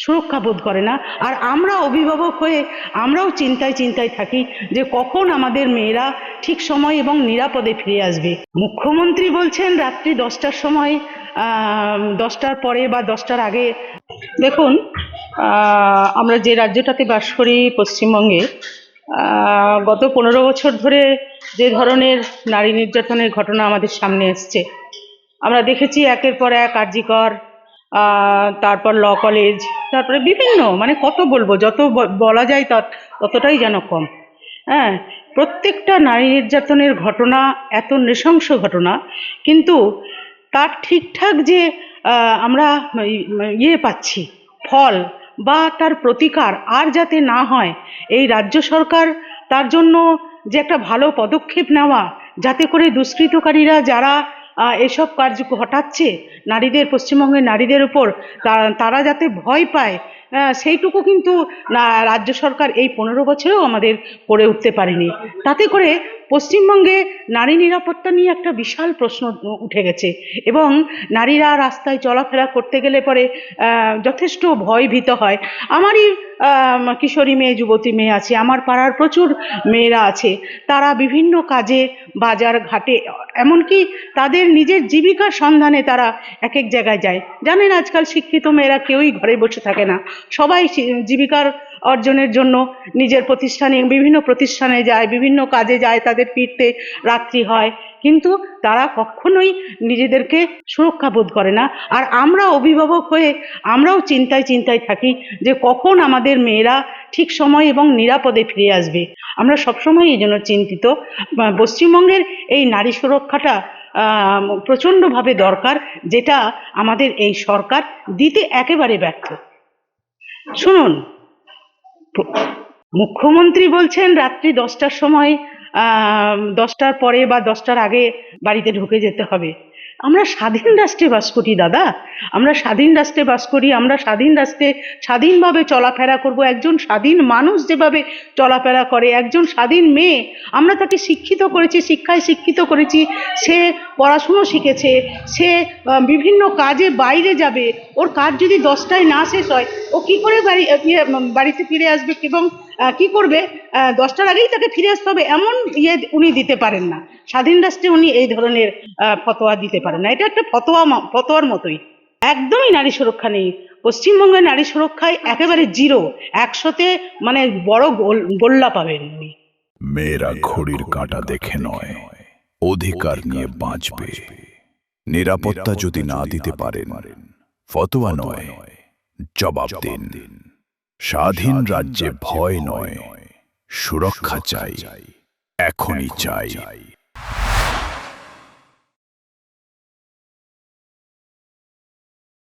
সুরক্ষা বোধ করে না। আর আমরা অভিভাবক হয়ে আমরাও চিন্তায় চিন্তায় থাকি যে কখন আমাদের মেয়েরা ঠিক সময় এবং নিরাপদে ফিরে আসবে। মুখ্যমন্ত্রী বলছেন রাত্রি 10টার সময়, 10টার পরে বা 10টার আগে। দেখুন, আমরা যে রাজ্যটাতে বাস করি, পশ্চিমবঙ্গে, গত 15 বছর ধরে যে ধরনের নারী নির্যাতনের ঘটনা আমাদের সামনে এসছে, আমরা দেখেছি একের পর এক আরজিকর, তারপর ল কলেজ, তারপরে বিভিন্ন, মানে কত বলবো, যত বলা যায় ততটাই যেন কম। হ্যাঁ, প্রত্যেকটা নারী নির্যাতনের ঘটনা এত নৃশংস ঘটনা, কিন্তু তার ঠিকঠাক যে আমরা পাচ্ছি ফল বা তার প্রতিকার আর যাতে না হয়, এই রাজ্য সরকার তার জন্য যে একটা ভালো পদক্ষেপ নেওয়া, যাতে করে দুষ্কৃতকারীরা যারা এসব কাজ ঘটাচ্ছে নারীদের, পশ্চিমবঙ্গের নারীদের উপর, তারা যাতে ভয় পায়, সেইটুকু কিন্তু রাজ্য সরকার এই 15 বছরেও আমাদের করে উঠতে পারেনি। তাতে করে পশ্চিমবঙ্গে নারী নিরাপত্তা নিয়ে একটা বিশাল প্রশ্ন উঠে গেছে, এবং নারীরা রাস্তায় চলাফেরা করতে গেলে পরে যথেষ্ট ভয় ভীত হয়। আমারই কিশোরী মেয়ে, যুবতী মেয়ে আছে, আমার পাড়ার প্রচুর মেয়েরা আছে, তারা বিভিন্ন কাজে, বাজার ঘাটে, এমনকি তাদের নিজের জীবিকার সন্ধানে তারা এক এক জায়গায় যায়। জানেন, আজকাল শিক্ষিত মেয়েরা কেউই ঘরে বসে থাকে না, সবাই জীবিকার অর্জনের জন্য নিজের প্রতিষ্ঠানে, বিভিন্ন প্রতিষ্ঠানে যায়, বিভিন্ন কাজে যায়, তাদের ফিরতে রাত্রি হয়, কিন্তু তারা কখনোই নিজেদেরকে সুরক্ষা বোধ করে না। আর আমরা অভিভাবক হয়ে আমরাও চিন্তায় চিন্তায় থাকি যে কখন আমাদের মেয়েরা ঠিক সময় এবং নিরাপদে ফিরে আসবে। আমরা সবসময় এই জন্য চিন্তিত। পশ্চিমবঙ্গের এই নারী সুরক্ষাটা প্রচণ্ডভাবে দরকার, যেটা আমাদের এই সরকার দিতে একেবারে ব্যর্থ। শুনুন, মুখ্যমন্ত্রী বলছেন রাত্রি 10টার সময়, 10টার পরে বা 10টার আগে বাড়িতে ঢুকে যেতে হবে। আমরা স্বাধীন রাষ্ট্রে বাস করি দাদা, আমরা স্বাধীন রাষ্ট্রে বাস করি, আমরা স্বাধীন রাষ্ট্রে স্বাধীনভাবে চলাফেরা করব। একজন স্বাধীন মানুষ যেভাবে চলাফেরা করে, একজন স্বাধীন মেয়ে, আমরা তাকে শিক্ষিত করেছি, শিক্ষায় শিক্ষিত করেছি, সে পড়াশুনো শিখেছে, সে বিভিন্ন কাজে বাইরে যাবে, ওর কাজ যদি 10টায় না শেষ হয়, ও কি করে বাড়িতে ফিরে আসবে, এবং কি করবে? 10টার আগেই তাকে ফিরে আসতে হবে, এমন উনি দিতে পারেন না। স্বাধীন রাষ্ট্রে উনি এই ধরনের ফতোয়া দিতে পারেন না। এটা একটা ফতোয়ার মতোই। একদমই নারী সুরক্ষা নেই পশ্চিমবঙ্গের। নারী সুরক্ষায় একেবারে জিরো, 100তে মানে বড় গোল্লা পাবেন উনি। মেয়েরা ঘড়ির কাঁটা দেখে নয়, অধিকার নিয়ে বাঁচবে। নিরাপত্তা যদি না দিতে পারেন, ফতোয়া নয়, জবাব দিন। স্বাধীন রাজ্যে ভয় নয়, সুরক্ষা চাই, এখনই চাই।